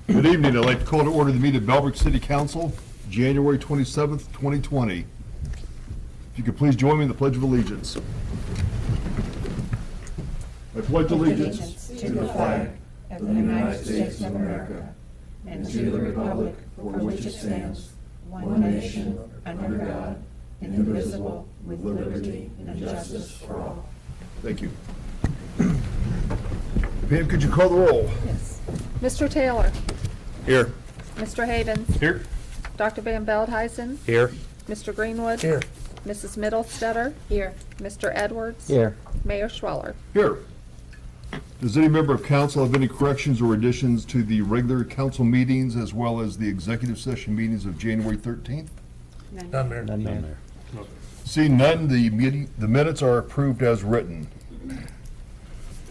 Good evening. I'd like to call to order the meeting of Bellbrook City Council, January 27th, 2020. If you could please join me in the Pledge of Allegiance. I pledge allegiance to the flag of the United States of America and to the republic for which it stands, one nation, under God, indivisible, with liberty and justice for all. Thank you. Pam, could you call the roll? Yes. Mr. Taylor? Here. Mr. Havens? Here. Dr. Van Veldhuizen? Here. Mr. Greenwood? Here. Mrs. Middlestetter? Here. Mr. Edwards? Here. Mayor Schweller? Here. Does any member of council have any corrections or additions to the regular council meetings as well as the executive session meetings of January 13th? None, Mayor. None, Mayor. Seeing none, the minutes are approved as written.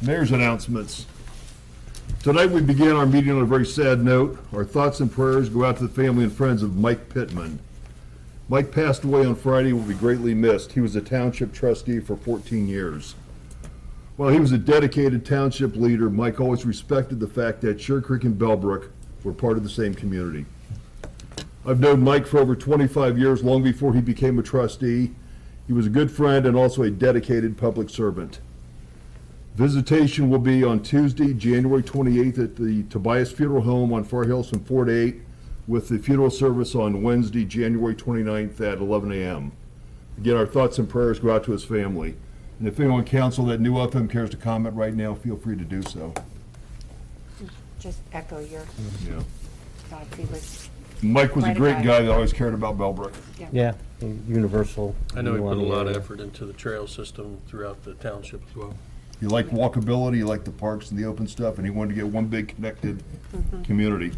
Mayor's announcements. Tonight we begin our meeting on a very sad note. Our thoughts and prayers go out to the family and friends of Mike Pittman. Mike passed away on Friday and will be greatly missed. He was a township trustee for 14 years. While he was a dedicated township leader, Mike always respected the fact that Sugar Creek and Bellbrook were part of the same community. I've known Mike for over 25 years, long before he became a trustee. He was a good friend and also a dedicated public servant. Visitation will be on Tuesday, January 28th at the Tobias Funeral Home on Far Hills from 4 to 8, with the funeral service on Wednesday, January 29th at 11 a.m. Again, our thoughts and prayers go out to his family. And if anyone on council that knew of him cares to comment right now, feel free to do so. Just echo your Yeah. thoughts. He was Mike was a Right great guy. guy that always cared about Bellbrook. Yeah, universal. I know he put a New lot of area. effort into the trail system throughout the township as well. He liked walkability, he liked the parks and the open stuff, and he wanted to get one big connected community.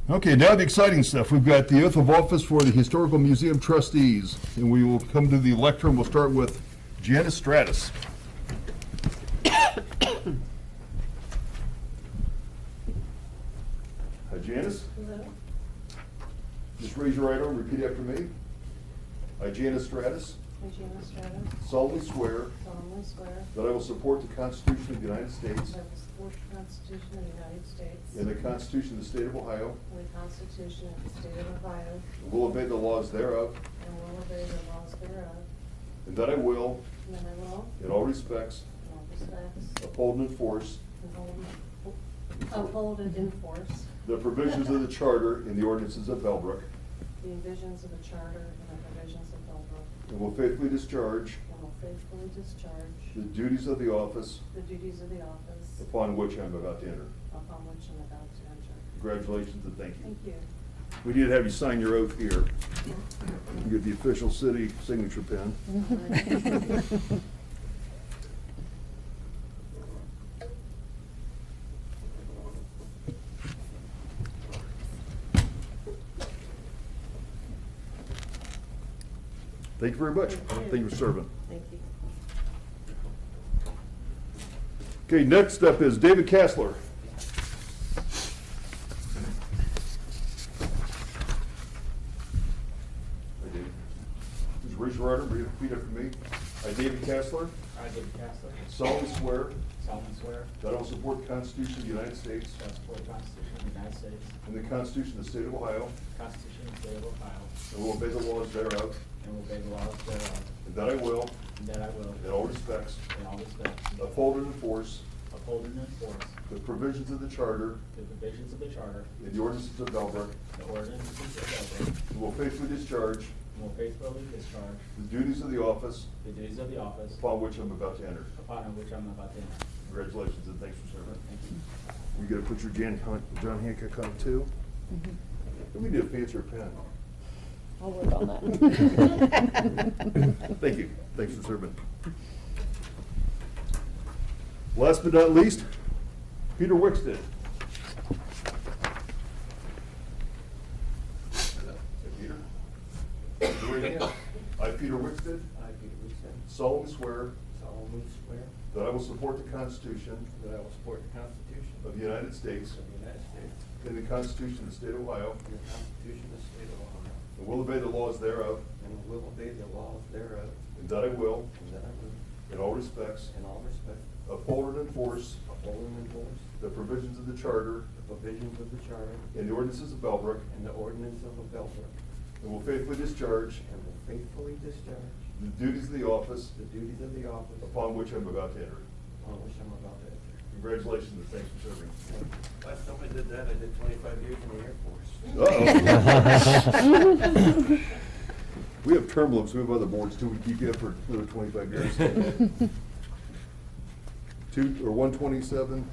Okay, now the exciting stuff. We've got the oath of office for the Historical Museum trustees, and we will come to the lectern. We'll start with Janice Stratus. Hi, Janice. Hello. Just raise your right arm, repeat after me. I, Janice Stratus, I, Janice Stratus, solemnly swear solemnly swear that I will support the Constitution of the United States that I will support the Constitution of the United States and the Constitution of the State of Ohio, and the Constitution of the State of Ohio, and will obey the laws thereof, and will obey the laws thereof, and that I will, and that I will, in all respects, in all respects, uphold and enforce uphold and enforce the provisions of the Charter and the ordinances of Bellbrook, the envisions of the Charter and the provisions of Bellbrook, and will faithfully discharge and will faithfully discharge the duties of the office the duties of the office upon which I am about to enter. upon which I'm about to enter. Congratulations and thank you. Thank you. We need to have you sign your oath here. You get the official city signature pen. Thank you very much. Thank you for serving. Thank you. Okay, next up is David Kassler. Hi, David. Just raise your right arm, repeat after me. I, David Kassler, I, David Kessler, solemnly swear solemnly swear that I will support the Constitution of the United States that I will support the Constitution of the United States, and the Constitution of the State of Ohio, the Constitution of the State of Ohio, and will obey the laws thereof, and will obey the laws thereof, and that I will, and that I will, in all respects, in all respects, uphold and enforce uphold and enforce the provisions of the Charter the provisions of the Charter, and the ordinances of Bellbrook, the ordinances of Bellbrook, and will faithfully discharge and will faithfully discharge the duties of the office the duties of the office upon which I'm about to enter. upon which I'm about to enter. Congratulations and thanks for serving. Thank you. We gotta put your John Hancock on it too? We need a fancier pen. I'll work on that. Thank you. Thanks for serving. Last but not least, Peter Wicksted. Hey, Peter. Raise your hand. I, Peter Wicksted, I, Peter Wicksted, solemnly swear solemnly swear that I will support the Constitution that I will support the Constitution of the United States of the United States and the Constitution of the State of Ohio, and the Constitution of the State of Ohio, and will obey the laws thereof, and will obey the laws thereof, and that I will, and that I will, in all respects, in all respects, uphold and enforce uphold and enforce the provisions of the Charter the provisions of the Charter and the ordinances of Bellbrook, and the ordinance of Bellbrook, and will faithfully discharge and will faithfully discharge the duties of the office the duties of the office upon which I'm about to enter. upon which I'm about to enter. Congratulations and thanks for serving. Last time I did that, I did 25 years in the Air Force. Uh-oh. We have term limits, we have other boards too, we keep you up for another 25 years. 127,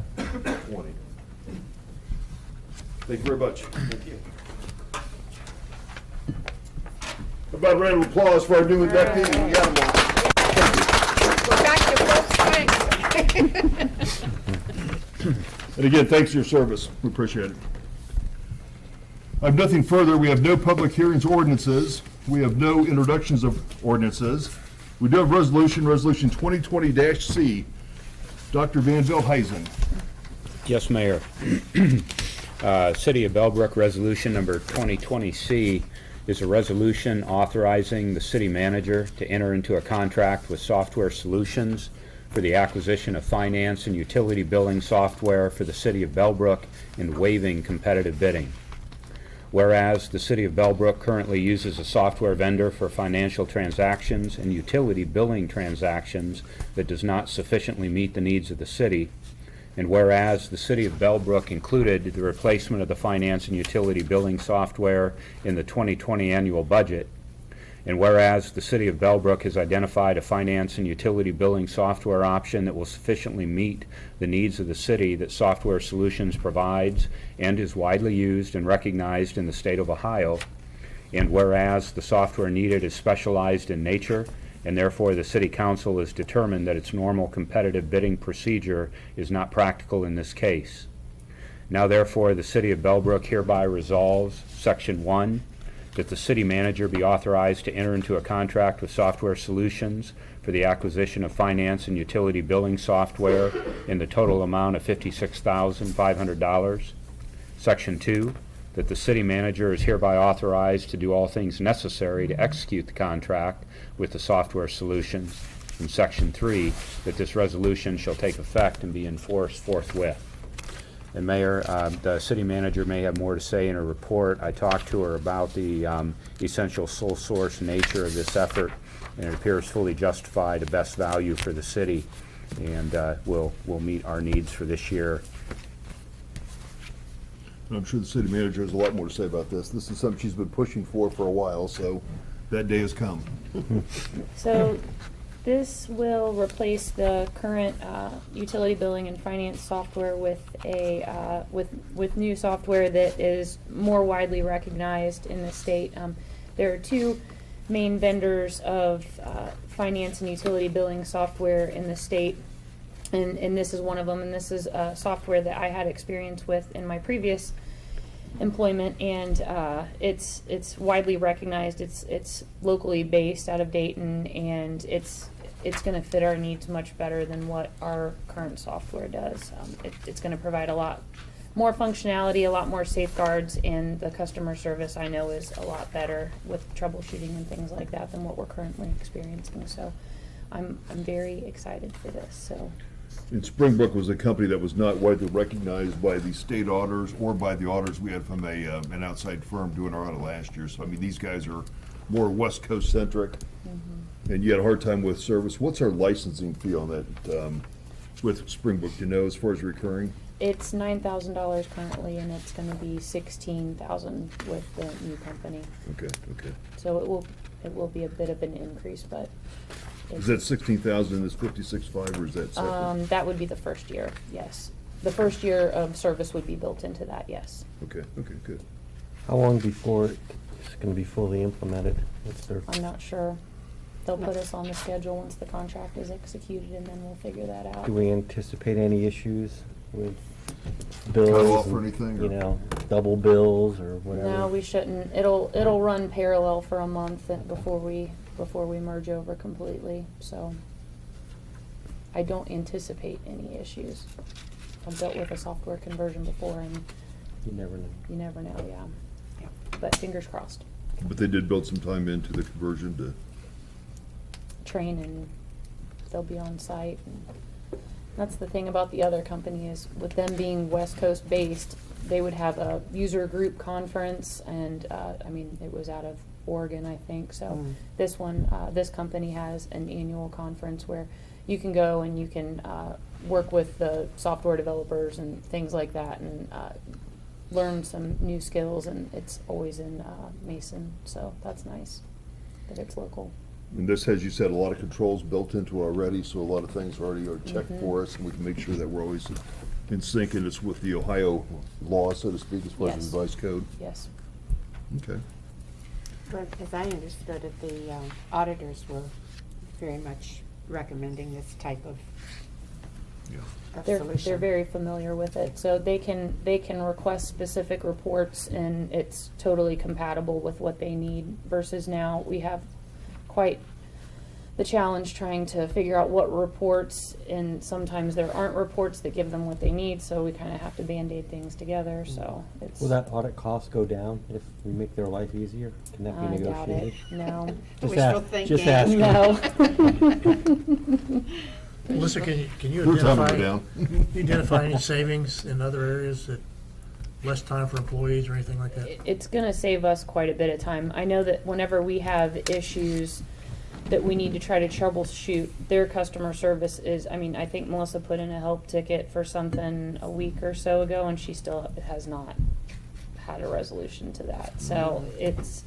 20. Thank you very much. Thank you. How about a round of applause for our new inductees? We got them all. We're back to full strength. And again, thanks for your service. We appreciate it. I have nothing further. We have no public hearings or ordinances. We have no introductions of ordinances. We do have Resolution 2020-C. Dr. Van Veldhuizen. Yes, Mayor. City of Bellbrook Resolution Number 2020C is a resolution authorizing the city manager to enter into a contract with Software Solutions for the acquisition of finance and utility billing software for the City of Bellbrook and waiving competitive bidding. Whereas the City of Bellbrook currently uses a software vendor for financial transactions and utility billing transactions that does not sufficiently meet the needs of the city, and whereas the City of Bellbrook included the replacement of the finance and utility billing software in the 2020 annual budget, and whereas the City of Bellbrook has identified a finance and utility billing software option that will sufficiently meet the needs of the city that Software Solutions provides and is widely used and recognized in the state of Ohio, and whereas the software needed is specialized in nature, and therefore the City Council has determined that its normal competitive bidding procedure is not practical in this case. Now therefore the City of Bellbrook hereby resolves, Section 1, that the city manager be authorized to enter into a contract with Software Solutions for the acquisition of finance and utility billing software in the total amount of $56,500. Section 2, that the city manager is hereby authorized to do all things necessary to execute the contract with the Software Solutions. And Section 3, that this resolution shall take effect and be enforced forthwith. And Mayor, the city manager may have more to say in her report. I talked to her about the essential sole source nature of this effort, and it appears fully justified, a best value for the city, and will meet our needs for this year. I'm sure the city manager has a lot more to say about this. This is something she's been pushing for a while, so that day has come. So this will replace the current utility billing and finance software with a with new software that is more widely recognized in the state. There are two main vendors of finance and utility billing software in the state, and this is one of them. And this is software that I had experience with in my previous employment, and it's widely recognized. It's locally based out of Dayton, and it's going to fit our needs much better than what our current software does. It's going to provide a lot more functionality, a lot more safeguards, and the customer service I know is a lot better with troubleshooting and things like that than what we're currently experiencing. So I'm very excited for this. So. And Springbrook was a company that was not widely recognized by the state auditors or by the auditors we had from an outside firm doing our audit last year. So I mean, these guys are more West Coast centric, and you had a hard time with service. What's our licensing fee on that with Springbrook? Do you know, as far as recurring? It's $9,000 currently, and it's going to be $16,000 with the new company. Okay. So it will be a bit of an increase, but. Is that 16,000 in this 56.5, or is that separate? That would be the first year, yes. The first year of service would be built into that, yes. Okay, good. How long before it's going to be fully implemented? What's their? I'm not sure. They'll put us on the schedule once the contract is executed, and then we'll figure that out. Do we anticipate any issues with Cut bills? off or anything, or? You know, double bills or whatever? No, we shouldn't. It'll run parallel for a month before we merge over completely. So I don't anticipate any issues. I've dealt with a software conversion before, and You never know. you never know. Yeah. But fingers crossed. But they did build some time into the conversion to. Train, and they'll be on site. And That's the thing about the other company is with them being West Coast based, they would have a user group conference and, I mean, it was out of Oregon, I think. So this one, this company has an annual conference where you can go and you can work with the software developers and things like that and learn some new skills. And it's always in Mason, so that's nice that it's local. And this has, you said, a lot of controls built into it already, so a lot of things already are checked Mhm. for us, and we can make sure that we're always in sync and it's with the Ohio law, so to speak, as far as Yes. the revised code. Yes. Okay. But as I understood it, the auditors were very much recommending this type of They're solution. very familiar with it, so they can request specific reports and it's totally compatible with what they need versus now we have quite the challenge trying to figure out what reports, and sometimes there aren't reports that give them what they need, so we kind of have to Band-Aid things together, so it's. Will that audit cost go down if we make their life easier? Can that be I doubt it, negotiated? no. Just Wishful ask- thinking. just ask. No. Melissa, can you Your time will identify, go down. identify any savings in other areas that, less time for employees or anything like that? It's gonna save us quite a bit of time. I know that whenever we have issues that we need to try to troubleshoot, their customer service is, I mean, I think Melissa put in a help ticket for something a week or so ago, and she still has not had a resolution to that. So it's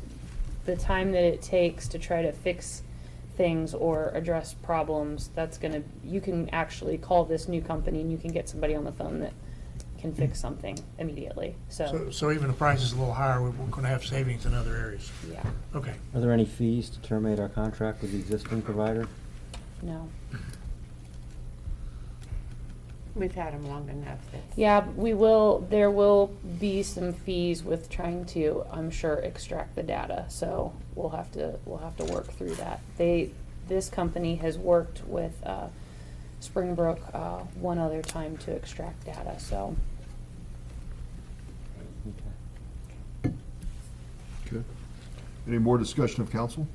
the time that it takes to try to fix things or address problems, that's gonna, you can actually call this new company and you can get somebody on the phone that can fix something immediately, So even the price is a little higher, we're gonna have savings in other areas. yeah, Okay. Are there any fees to terminate our contract with the existing provider? no. We've had them long enough that. Yeah, there will be some fees with trying to, I'm sure, extract the data, so we'll have to work through that. This company has worked with, Springbrook, one other time to extract data, so. Okay. Okay. Any more discussion of council?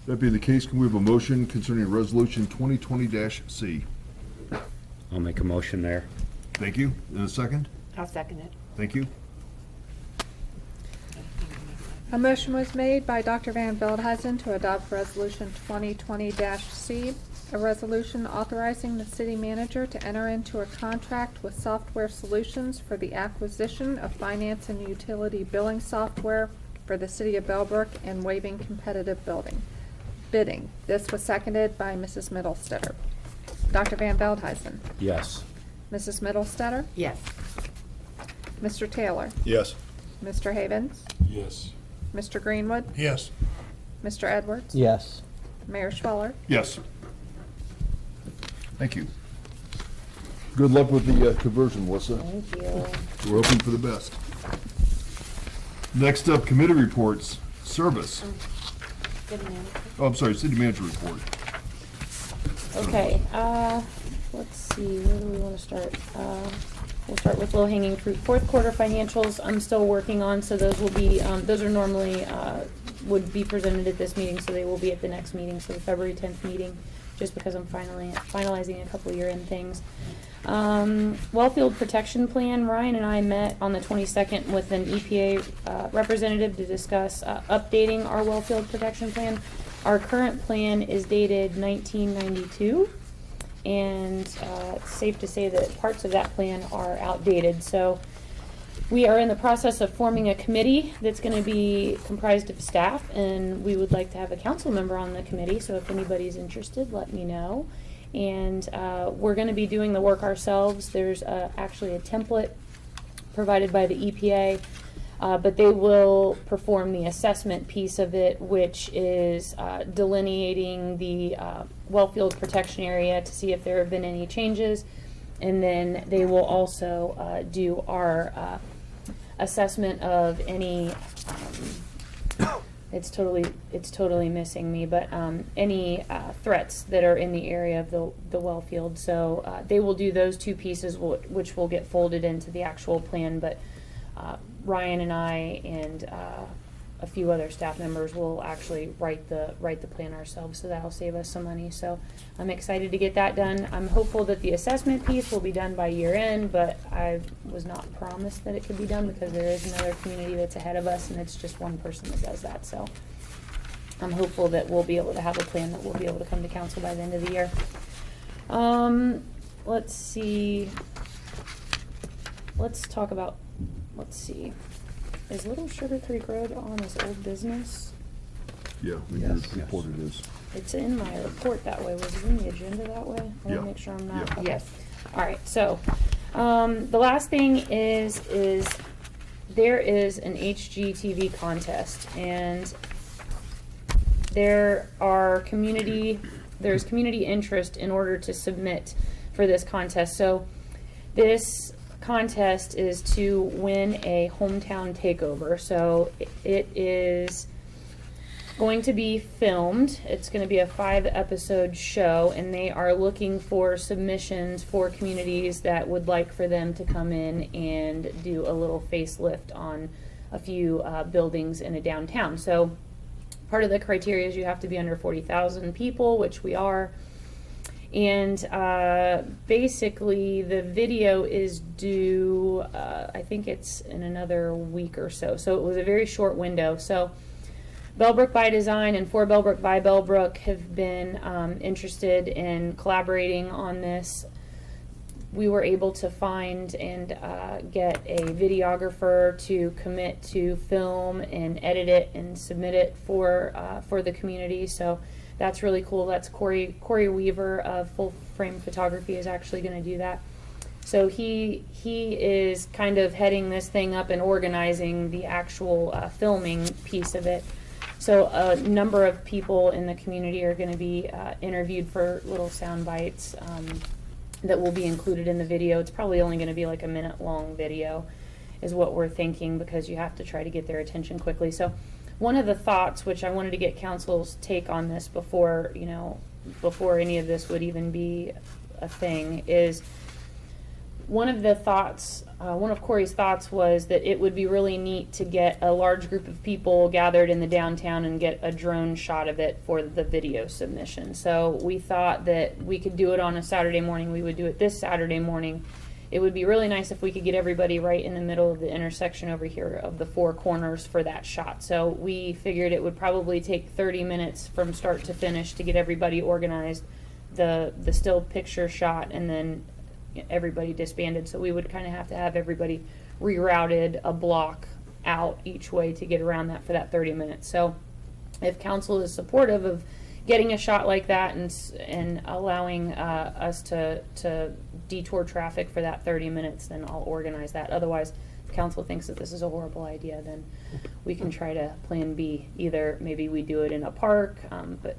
That being the case, can we have a motion concerning Resolution 2020-C? I'll make a motion there. Thank you. In a second? I'll second it. Thank you. A motion was made by Dr. Van Veldhuizen to adopt Resolution 2020-C, a resolution authorizing the city manager to enter into a contract with Software Solutions for the acquisition of finance and utility billing software for the city of Bellbrook and waiving competitive bidding. This was seconded by Mrs. Middlestetter. Dr. Van Veldhuizen, Yes. Mrs. Middlestetter, Yes. Mr. Taylor, Yes. Mr. Havens, Yes. Mr. Greenwood, Yes. Mr. Edwards, Yes. Mayor Schwaller. Yes. Thank you. Good luck with the conversion, Melissa. Thank you. We're hoping for the best. Next up, committee reports. Service. Good man. Oh, I'm sorry, city manager report. Okay, let's see, where do we wanna start? We'll start with low-hanging fruit. Fourth quarter financials, I'm still working on, so those will be, those are normally, would be presented at this meeting, so they will be at the next meeting, so the February 10th meeting, just because I'm finalizing a couple year-end things. Wellfield Protection Plan, Ryan and I met on the 22nd with an EPA representative to discuss updating our Wellfield Protection Plan. Our current plan is dated 1992, and it's safe to say that parts of that plan are outdated. So we are in the process of forming a committee that's going to be comprised of staff, and we would like to have a council member on the committee, so if anybody's interested, let me know. And we're going to be doing the work ourselves. There's actually a template provided by the EPA, but they will perform the assessment piece of it, which is delineating the wellfield protection area to see if there have been any changes. And then they will also do our assessment of any it's totally missing me, but any threats that are in the area of the well field. So they will do those two pieces, which will get folded into the actual plan. But Ryan and I and a few other staff members will actually write the plan ourselves, so that'll save us some money. So I'm excited to get that done. I'm hopeful that the assessment piece will be done by year end, but I was not promised that it could be done because there is another community that's ahead of us, and it's just one person that does that. So I'm hopeful that we'll be able to have a plan that we'll be able to come to council by the end of the year. Let's see. Let's talk about, let's see. Is Little Sugar Creek Road on as old business? Yeah, we Yes. just reported this. It's in my report that way. Was it in the agenda that way? I want Yeah. to make sure I'm not. Yeah. Okay. Yes. All right. So, the last thing is there is an HGTV contest, and there's community interest in order to submit for this contest. So, this contest is to win a hometown takeover. So it is going to be filmed. It's going to be a 5-episode show, and they are looking for submissions for communities that would like for them to come in and do a little facelift on a few buildings in a downtown. So part of the criteria is you have to be under 40,000 people, which we are. And basically, the video is due, I think it's in another week or so. So it was a very short window. So Bellbrook by Design and For Bellbrook by Bellbrook have been interested in collaborating on this. We were able to find and get a videographer to commit to film and edit it and submit it for the community. So that's really cool. That's Corey Weaver of Full Frame Photography is actually going to do that. So he is kind of heading this thing up and organizing the actual filming piece of it. So a number of people in the community are going to be interviewed for little sound bites that will be included in the video. It's probably only going to be like a minute-long video is what we're thinking, because you have to try to get their attention quickly. So one of the thoughts, which I wanted to get council's take on this before any of this would even be a thing, is one of Corey's thoughts was that it would be really neat to get a large group of people gathered in the downtown and get a drone shot of it for the video submission. So we thought that we could do it on a Saturday morning. We would do it this Saturday morning. It would be really nice if we could get everybody right in the middle of the intersection over here of the 4 corners for that shot. So we figured it would probably take 30 minutes from start to finish to get everybody organized, the still picture shot, and then everybody disbanded. So we would kind of have to have everybody rerouted a block out each way to get around that for that 30 minutes. So if council is supportive of getting a shot like that and allowing us to detour traffic for that 30 minutes, then I'll organize that. Otherwise, if council thinks that this is a horrible idea, then we can try to plan B. Either maybe we do it in a park, but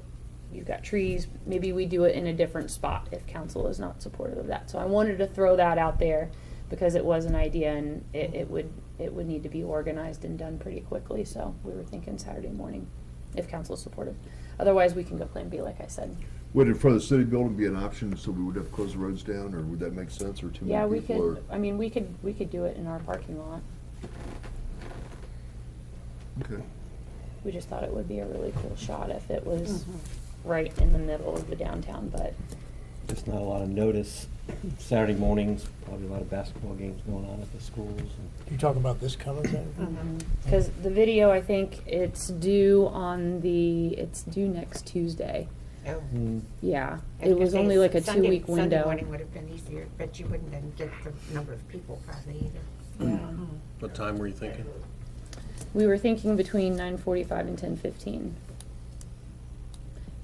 you've got trees. Maybe we do it in a different spot if council is not supportive of that. So I wanted to throw that out there because it was an idea, and it would need to be organized and done pretty quickly. So we were thinking Saturday morning if council is supportive. Otherwise, we can go plan B, like I said. Would in front of the city building be an option, so we would have to close the roads down, or would that make sense, or too Yeah, many we people? could. I mean, we could do it in our parking lot. Okay. We just thought it would be a really cool shot if it was right in the middle of the downtown. But Just not a lot of notice. Saturday mornings, probably a lot of basketball games going on at the schools. You talking about this coming Saturday? because the video, I think it's due next Tuesday. Oh. Yeah, I was it was gonna only say like a Sunday- 2-week window. Sunday morning would have been easier, but you wouldn't then get the number of people probably either. Yeah. What time were you thinking? We were thinking between 9:45 and 10:15.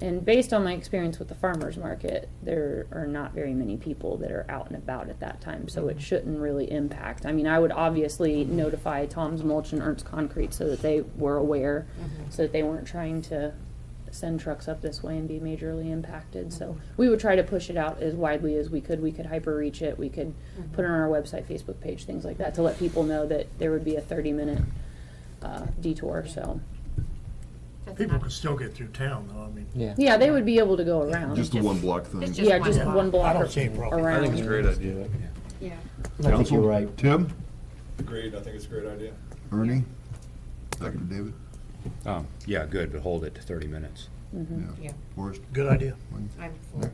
And based on my experience with the farmer's market, there are not very many people that are out and about at that time, so it shouldn't really impact. I mean, I would obviously notify Tom's Mulch and Ernst Concrete so that they were aware, so that they weren't trying to send trucks up this way and be majorly impacted. So we would try to push it out as widely as we could. We could hyper reach it. We could put it on our website, Facebook page, things like that, to let people know that there would be a 30-minute detour. So People could still get through town, though, I mean. Yeah. yeah, they would be able to go around. Just the one block thing. It's yeah, one just block. one block I don't see a problem. around. I think it's a great idea. Yeah. I think you're right. Tim? Agreed, I think it's a great idea. Ernie? Dr. David? Yeah, good, but hold it to 30 minutes. Yeah, Forrest? Good idea. I'm for it.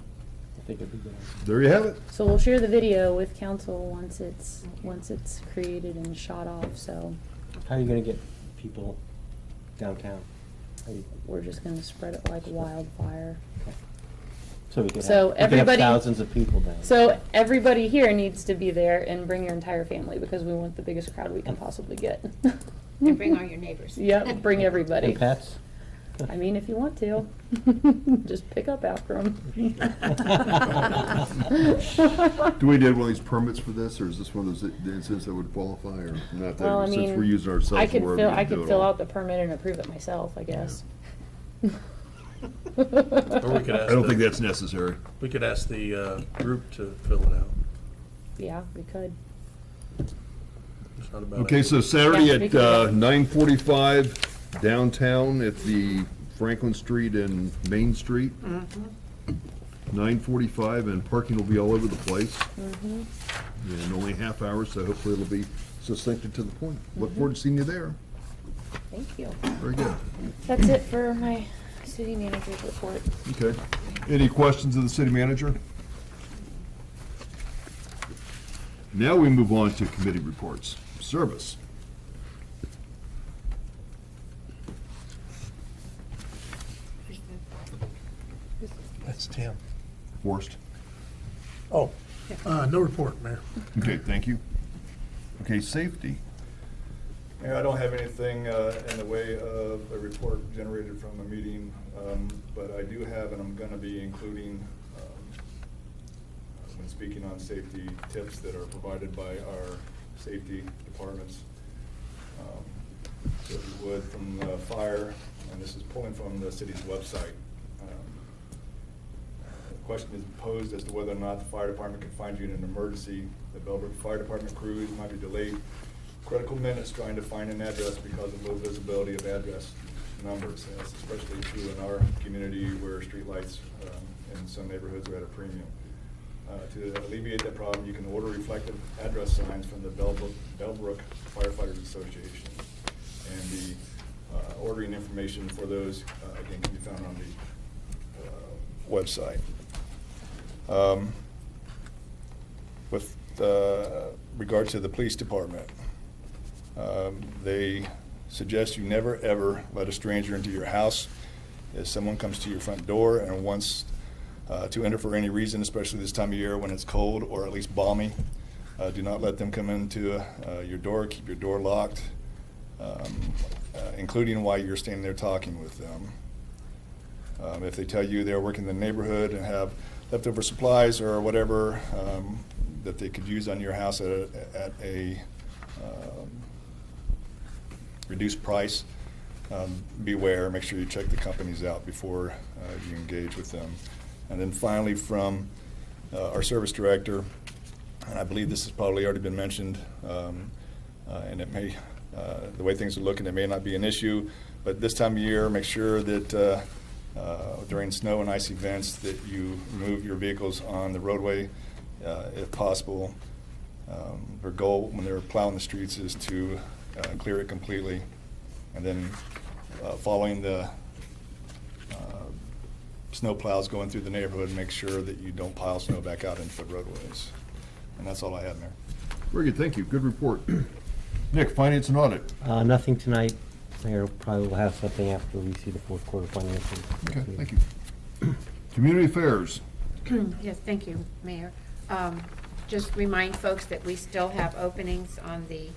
I think it'd be good. There you have it. So we'll share the video with council once it's created and shot off, so How are you gonna get people downtown? we're just gonna spread it like wildfire. So we could So have, we could have everybody- thousands of people down. So everybody here needs to be there and bring your entire family because we want the biggest crowd we can possibly get. And bring all your neighbors. Yep, bring everybody. And pets? I mean, if you want to, just pick up after them. Do we need one of these permits for this, or is this one of those instances that would qualify, or not? Well, I Since mean, we're using ourselves. I could wherever fill, we I do could it fill all. out the permit and approve it myself, I guess. Or we could I ask don't think the, that's necessary. we could ask the group to fill it out. Yeah, we could. It's not a bad Okay, idea. so Saturday Yeah, at we can do 9:45 downtown at the Franklin Street and Main Street. 9:45, and parking will be all over the place. And only a half hour, so hopefully it'll be succinct and to the point. Look forward to seeing you there. Thank you. Very good. That's it for my city manager's report. Okay. Any questions of the city manager? Now we move on to committee reports. Service. That's Tim. Forrest. Oh, no report, Mayor. Okay, thank you. Okay, safety. Mayor, I don't have anything in the way of a report generated from a meeting, but I do have, and I'm going to be including, when speaking on safety tips that are provided by our safety departments. So if you would, from the fire, and this is pulling from the city's website. The question is posed as to whether or not the fire department can find you in an emergency. The Bellbrook Fire Department crews might be delayed critical minutes trying to find an address because of low visibility of address numbers. And that's especially true in our community where streetlights in some neighborhoods are at a premium. To alleviate that problem, you can order reflective address signs from the Bellbrook Firefighters Association. And the ordering information for those, again, can be found on the website. With regard to the police department, they suggest you never, ever let a stranger into your house. If someone comes to your front door and wants to enter for any reason, especially this time of year when it's cold or at least balmy, do not let them come into your door. Keep your door locked, including while you're standing there talking with them. If they tell you they're working in the neighborhood and have leftover supplies or whatever that they could use on your house at a reduced price, beware. Make sure you check the companies out before you engage with them. And then finally, from our service director, and I believe this has probably already been mentioned, and it may, the way things are looking, it may not be an issue, but this time of year, make sure that during snow and ice events that you move your vehicles on the roadway if possible. Their goal when they're plowing the streets is to clear it completely, and then following the snow plows going through the neighborhood, make sure that you don't pile snow back out into the roadways. And that's all I have, Mayor. Very good, thank you. Good report. Nick, finance and audit. Nothing tonight. Mayor probably will have something after we see the fourth quarter financials. Okay, thank you. Community affairs. Yes, thank you, Mayor. Just remind folks that we still have openings on the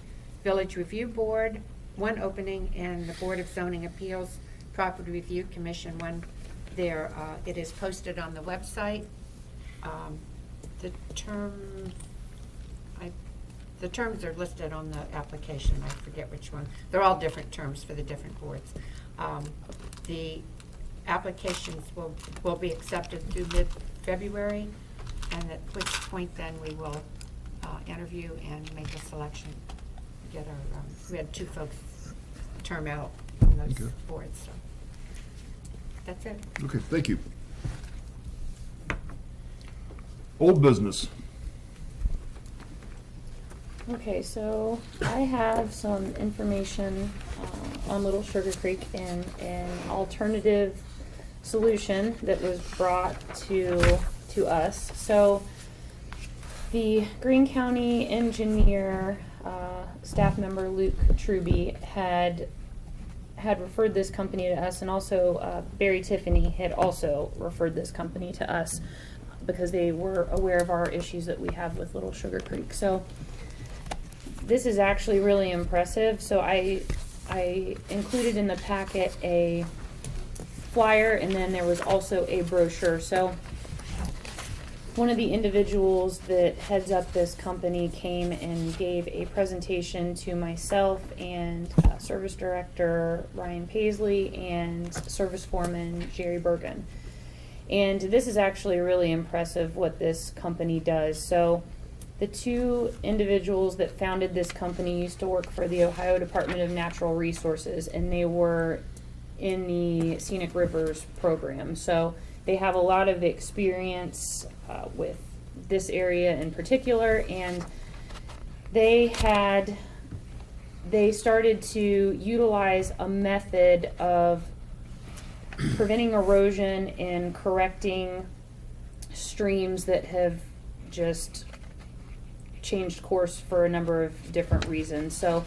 Village Review Board, one opening, and the Board of Zoning Appeals Property Review Commission, one there. It is posted on the website. The terms are listed on the application. I forget which one. They're all different terms for the different boards. The applications will be accepted through mid-February, and at which point then we will interview and make a selection. Get our, we had 2 folks term out on those Okay. boards, so that's it. Okay, thank you. Old business. Okay, so I have some information on Little Sugar Creek and an alternative solution that was brought to us. So the Greene County engineer, staff member Luke Truby had referred this company to us, and also Barry Tiffany had also referred this company to us because they were aware of our issues that we have with Little Sugar Creek. So this is actually really impressive. So I included in the packet a flyer, and then there was also a brochure. So one of the individuals that heads up this company came and gave a presentation to myself and Service Director Ryan Paisley and Service Foreman Jerry Bergen. And this is actually really impressive what this company does. So the two individuals that founded this company used to work for the Ohio Department of Natural Resources, and they were in the Scenic Rivers program. So they have a lot of experience with this area in particular, and they started to utilize a method of preventing erosion and correcting streams that have just changed course for a number of different reasons. So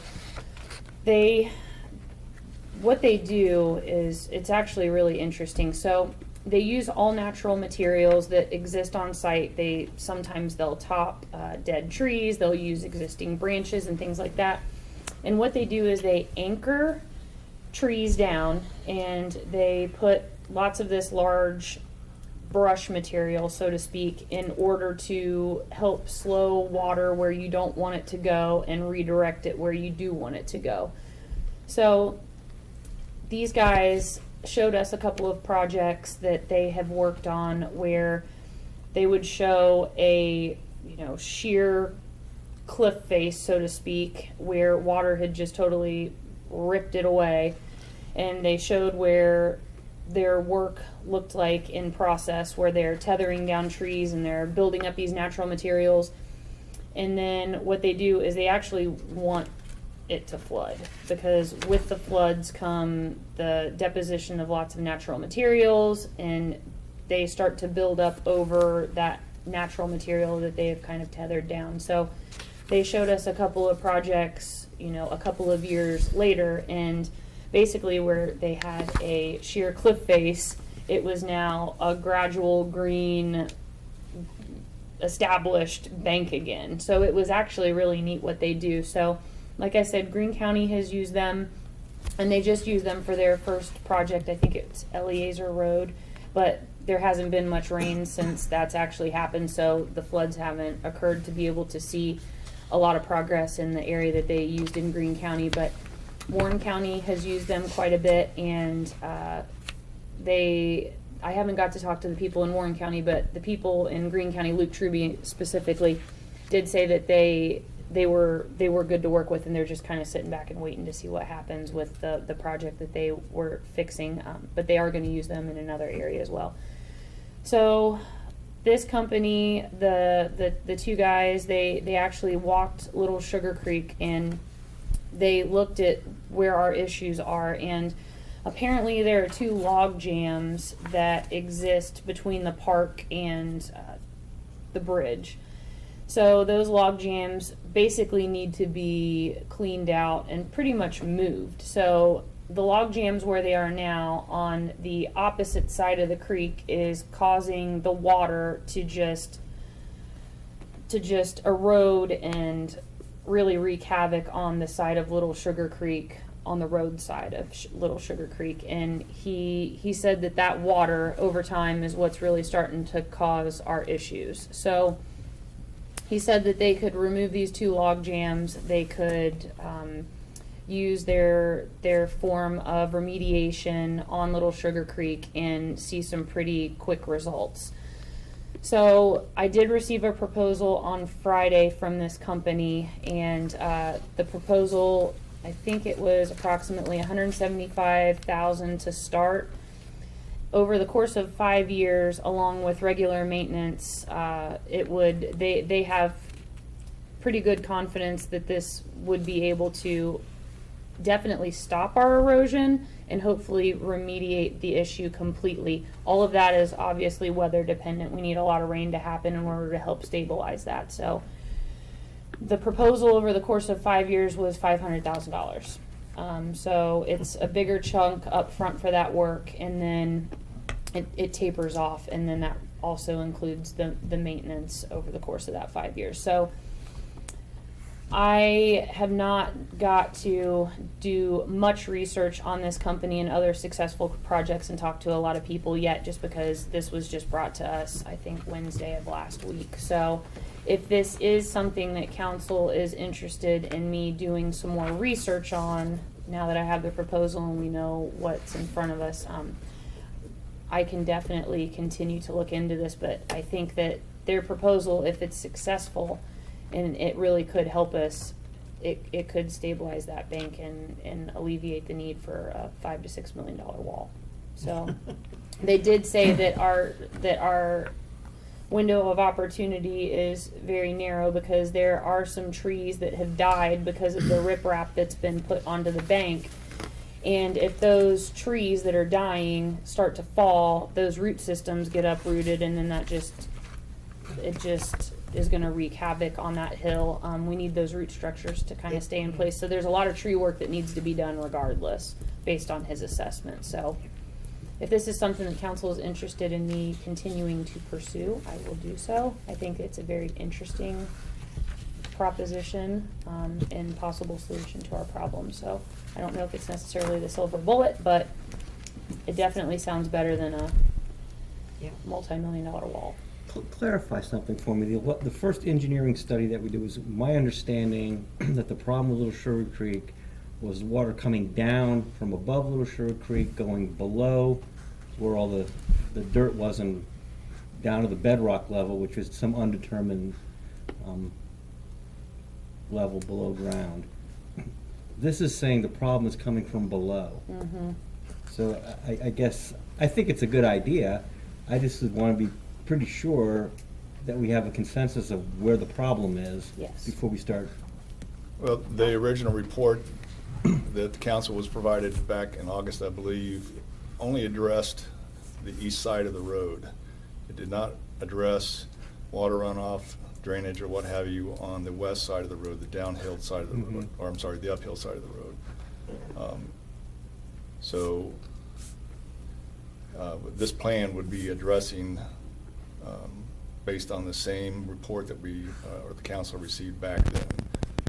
what they do is, it's actually really interesting. So they use all natural materials that exist on site. Sometimes they'll top dead trees, they'll use existing branches and things like that. And what they do is they anchor trees down, and they put lots of this large brush material, so to speak, in order to help slow water where you don't want it to go and redirect it where you do want it to go. So these guys showed us a couple of projects that they have worked on where they would show a sheer cliff face, so to speak, where water had just totally ripped it away, and they showed where their work looked like in process, where they're tethering down trees and they're building up these natural materials. And then what they do is they actually want it to flood, because with the floods come the deposition of lots of natural materials, and they start to build up over that natural material that they have kind of tethered down. So they showed us a couple of projects, a couple of years later, and basically where they had a sheer cliff face, it was now a gradual green established bank again. So it was actually really neat what they do. So like I said, Greene County has used them, and they just used them for their first project. I think it's Eliezer Road, but there hasn't been much rain since that's actually happened, so the floods haven't occurred to be able to see a lot of progress in the area that they used in Greene County. But Warren County has used them quite a bit, and I haven't got to talk to the people in Warren County, but the people in Greene County, Luke Truby specifically, did say that they were good to work with, and they're just kind of sitting back and waiting to see what happens with the project that they were fixing. But they are going to use them in another area as well. So this company, the two guys, they actually walked Little Sugar Creek, and they looked at where our issues are, and apparently there are two log jams that exist between the park and the bridge. So those log jams basically need to be cleaned out and pretty much moved. So the log jams where they are now on the opposite side of the creek is causing the water to just erode and really wreak havoc on the side of Little Sugar Creek, on the road side of Little Sugar Creek. And he said that water over time is what's really starting to cause our issues. So he said that they could remove these two log jams, they could use their form of remediation on Little Sugar Creek and see some pretty quick results. So I did receive a proposal on Friday from this company, and the proposal, I think it was approximately $175,000 to start. Over the course of 5 years, along with regular maintenance, they have pretty good confidence that this would be able to definitely stop our erosion and hopefully remediate the issue completely. All of that is obviously weather dependent. We need a lot of rain to happen in order to help stabilize that. So the proposal over the course of 5 years was $500,000. So it's a bigger chunk up front for that work, and then it tapers off, and then that also includes the maintenance over the course of that 5 years. So I have not got to do much research on this company and other successful projects and talk to a lot of people yet, just because this was just brought to us, I think, Wednesday of last week. So if this is something that council is interested in me doing some more research on, now that I have the proposal and we know what's in front of us, I can definitely continue to look into this. But I think that their proposal, if it's successful, and it really could help us, it could stabilize that bank and alleviate the need for a $5 to $6 million wall. So they did say that our window of opportunity is very narrow, because there are some trees that have died because of the riprap that's been put onto the bank. And if those trees that are dying start to fall, those root systems get uprooted, and then it just is going to wreak havoc on that hill. We need those root structures to kind of stay in place. So there's a lot of tree work that needs to be done regardless, based on his assessment. So if this is something that council is interested in me continuing to pursue, I will do so. I think it's a very interesting proposition and possible solution to our problem. So I don't know if it's necessarily the silver bullet, but it definitely sounds better than a multi-million-dollar wall. Clarify something for me. The first engineering study that we did, was my understanding that the problem with Little Sherwood Creek was water coming down from above Little Sherwood Creek, going below where all the dirt was, and down to the bedrock level, which is some undetermined level below ground. This is saying the problem is coming from below. Mm-hmm. So I guess, I think it's a good idea. I just want to be pretty sure that we have a consensus of where the problem is. Yes. Before we start. Well, the original report that the council was provided back in August, I believe, only addressed the east side of the road. It did not address water runoff, drainage, or what have you on the west side of the road, the downhill side of the road, or I'm sorry, the uphill side of the road. This plan would be addressing, based on the same report that we, or the council received back then,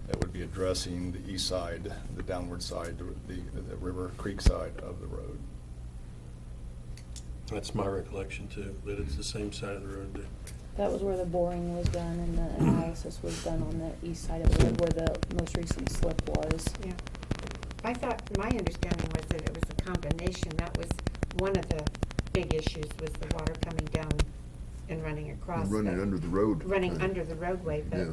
that would be addressing the east side, the downward side, the River Creek side of the road. That's my recollection too, that it's the same side of the road. That was where the boring was done and the analysis was done on the east side of the road, where the most recent slip was. Yeah. I thought, my understanding was that it was a combination. That was one of the big issues, was the water coming down and running across. Running under the road. Running under the roadway, but Yeah.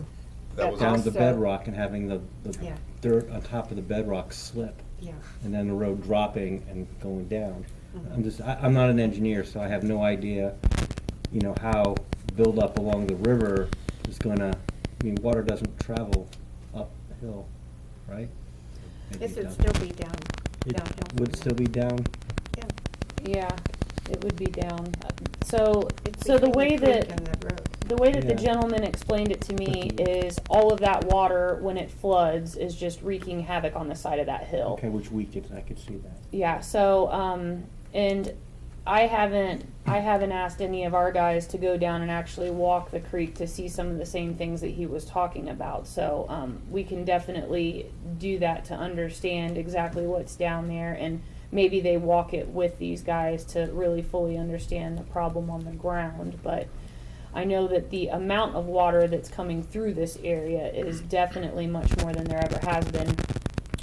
That was Down also- the bedrock and having the Yeah. dirt on top of the bedrock slip. Yeah. And then the road dropping and going down. Mhm. I'm not an engineer, so I have no idea, how buildup along the river is gonna, water doesn't travel uphill, right? Maybe This it would does. still be downhill. It would still be down? Yeah. Yeah, it would be down. So It's the between way creek that and the road. the way that the Yeah. gentleman explained it to me is all of that water, when it floods, is just wreaking havoc on the side of that hill. Okay, which week I could see that. Yeah, so and I haven't asked any of our guys to go down and actually walk the creek to see some of the same things that he was talking about. So we can definitely do that to understand exactly what's down there, and maybe they walk it with these guys to really fully understand the problem on the ground. But I know that the amount of water that's coming through this area is definitely much more than there ever has been.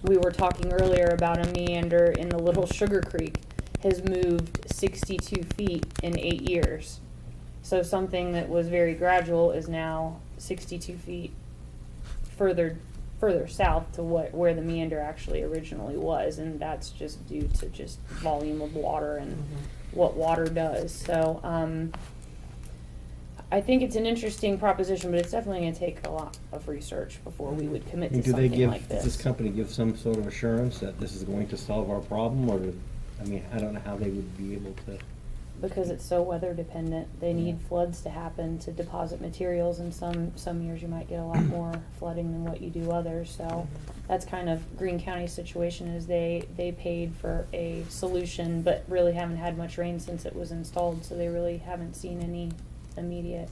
We were talking earlier about a meander in the Little Sugar Creek has moved 62 feet in 8 years. So something that was very gradual is now 62 feet further south to where the meander actually originally was, and that's just due to just volume of water and what water does. So I think it's an interesting proposition, but it's definitely gonna take a lot of research before we would commit to Do they something like give, does this company give some sort of assurance that this is going to solve our problem, or, I mean, I don't know how they would be able to. Because it's so weather dependent, they need floods to happen to deposit materials, and some years you might get a lot more flooding than what you do others, so that's kind of Greene County's situation, is they paid for a solution, but really haven't had much rain since it was installed, so they really haven't seen any immediate.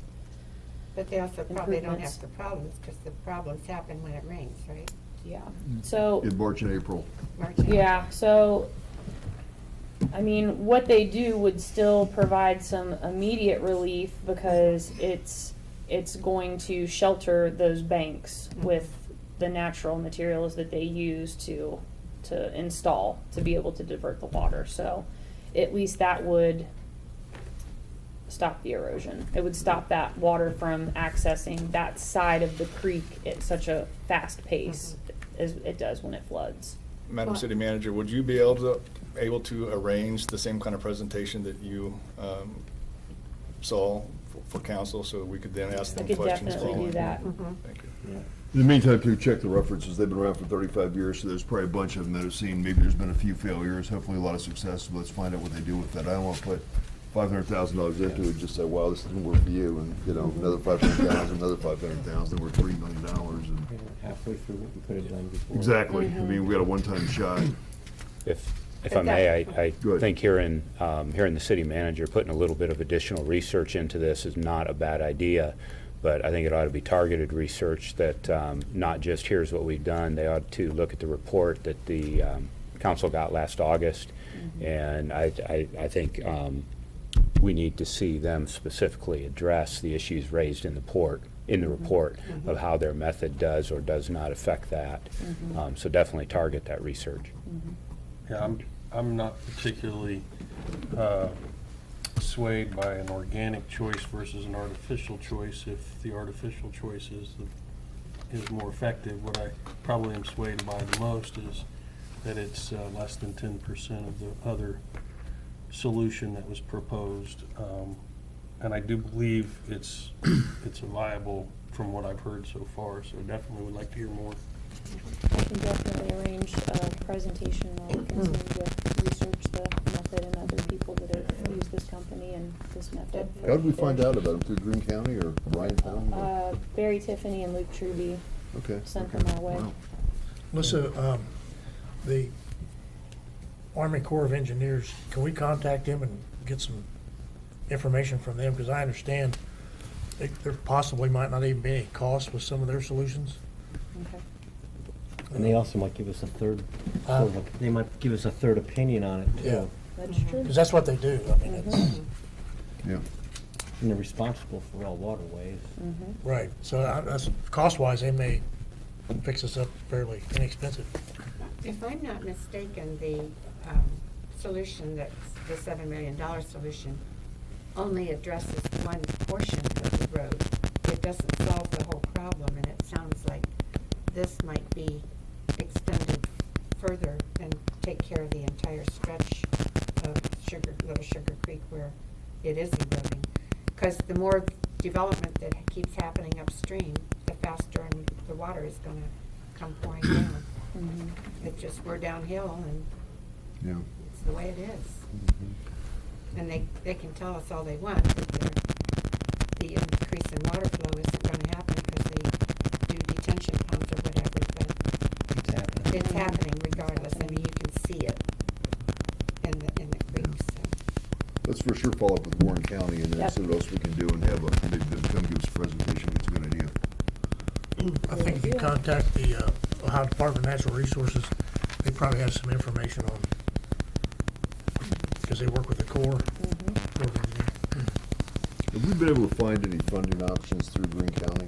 But they also probably don't Improvements. have the problems, because the problems happen when it rains, right? Yeah, so. In March and April. March and Yeah, so, I mean, what they do would still provide some immediate relief, because it's going to shelter those banks with the natural materials that they use to install, to be able to divert the water, so at least that would stop the erosion. It would stop that water from accessing that side of the creek at such a fast pace as it does when it floods. Madam Well- City Manager, would you be able to arrange the same kind of presentation that you saw for council, so we could then ask I them could questions definitely following? do that. Thank you. Yeah. In the meantime, too, check the references. They've been around for 35 years, so there's probably a bunch of them that have seen, maybe there's been a few failures, hopefully a lot of success. Let's find out what they do with that. I don't want to put $500,000 into it and just say, wow, this didn't work for you, and, you know, another 500,000, another 500,000, we're $3 million. And Halfway through what we could have done before. exactly. I mean, we got a one-time shot. If I may, I Go ahead. think hearing the city manager putting a little bit of additional research into this is not a bad idea, but I think it ought to be targeted research that not just here's what we've done. They ought to look at the report that the council got last August, and I think we need to see them specifically address the issues raised in the report of how their method does or does not affect that. So definitely target that research. Yeah, I'm not particularly swayed by an organic choice versus an artificial choice. If the artificial choice is more effective, what I probably am swayed by the most is that it's less than 10% of the other solution that was proposed. And I do believe it's a viable from what I've heard so far, so definitely would like to hear more. I can definitely arrange a presentation where we can send you research the method and other people that have used this company and this method. How did we find out about them? Through Greene County or Bryan County? Barry Tiffany and Luke Truby Okay. sent okay. them our way. Wow. Listen, the Army Corps of Engineers, can we contact them and get some information from them? Because I understand there possibly might not even be any cost with some of their solutions. Okay. And they also might give us a third, they might give us a third opinion on it Yeah. too. That's true. Because that's what they do. I mean, it's, Yeah. And they're responsible for all waterways. right. So that's, cost-wise, they may fix us up fairly inexpensive. If I'm not mistaken, the solution, that's the $7 million solution, only addresses one portion of the road. It doesn't solve the whole problem, and it sounds like this might be extended further and take care of the entire stretch of Little Sugar Creek where it is eroding. Because the more development that keeps happening upstream, the faster the water is going to come pouring down. It's just, we're downhill, and Yeah. it's the way it is. And they can tell us all they want that the increase in water flow isn't going to happen because they do detention ponds or whatever, but It's happening. it's happening regardless. I mean, you can see it in the creeks. Let's for sure follow up with Warren County and then Yep. see what else we can do and have maybe them come give us a presentation. It's a good idea. I think if you contact the Ohio Department of Natural Resources, they probably have some information on, because they work with the Corps of Engineers. Have we been able to find any funding options through Greene County?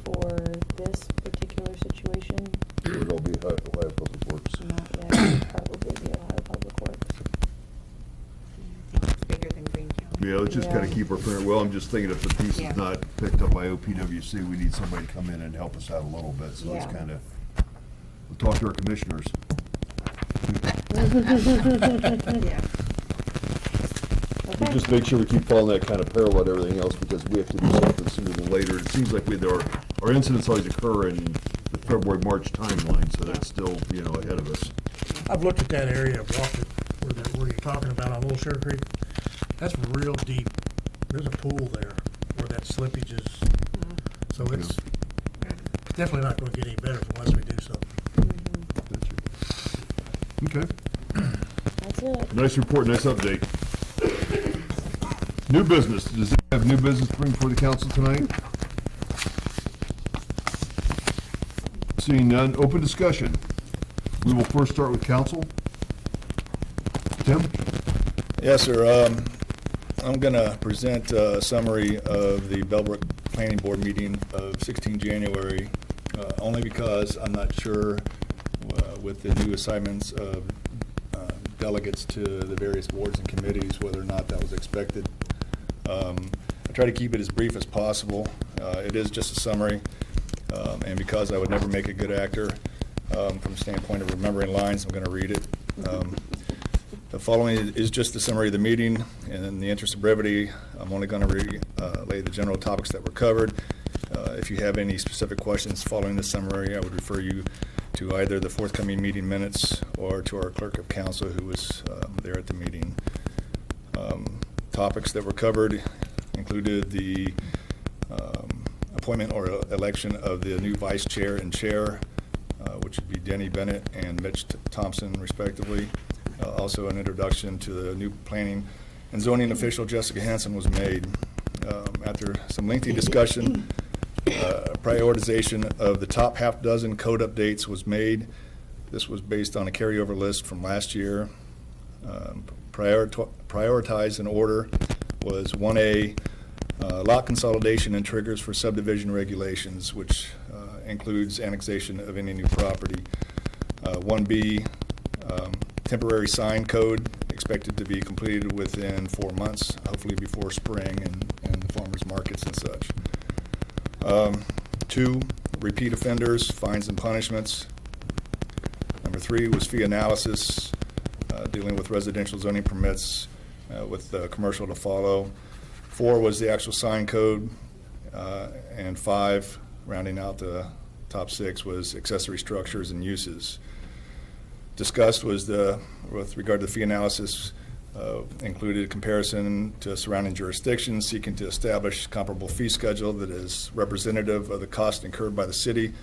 For this particular situation, Or would it all be Ohio Public Works? not yet, probably the Ohio Public Works. I think it's bigger than Greene County. Yeah, let's just kind of Yeah. keep our finger, well, I'm just thinking if the piece Yeah. is not picked up by OPWC, we need somebody to come in and help us out a little bit. So let's Yeah. kind of, we'll talk to our commissioners. Yeah. We just make sure we keep following that kind of parallel to everything else, because we have to do something sooner than later. It seems like our incidents always occur in the February, March timeline, so that's still, ahead of us. I've looked at that area, walked it, where you're talking about on Little Sugar Creek. That's real deep. There's a pool there where that slippage is. So it's definitely not gonna get any better unless we do something. Okay. That's it. Nice report, nice update. New business. Does it have new business to bring before the council tonight? Seeing none, open discussion. We will first start with council. Tim? Yes, sir. I'm going to present a summary of the Bellbrook Planning Board meeting of 16 January, only because I'm not sure with the new assignments of delegates to the various boards and committees whether or not that was expected. I try to keep it as brief as possible. It is just a summary, and because I would never make a good actor from the standpoint of remembering lines, I'm going to read it. The following is just a summary of the meeting, and in the interest of brevity, I'm only going to relay the general topics that were covered. If you have any specific questions following this summary, I would refer you to either the forthcoming meeting minutes or to our clerk of council who was there at the meeting. Topics that were covered included the appointment or election of the new vice chair and chair, which would be Denny Bennett and Mitch Thompson, respectively. Also, an introduction to the new planning and zoning official, Jessica Hansen, was made. After some lengthy discussion, prioritization of the top half dozen code updates was made. This was based on a carryover list from last year. Prioritized in order was 1A, lot consolidation and triggers for subdivision regulations, which includes annexation of any new property. 1B, temporary sign code, expected to be completed within 4 months, hopefully before spring and the farmers markets and such. 2, repeat offenders, fines and punishments. Number 3 was fee analysis, dealing with residential zoning permits with commercial to follow. 4 was the actual sign code, and 5, rounding out the top 6, was accessory structures and uses. Discussed was with regard to the fee analysis, included comparison to surrounding jurisdictions, seeking to establish comparable fee schedule that is representative of the cost incurred by the city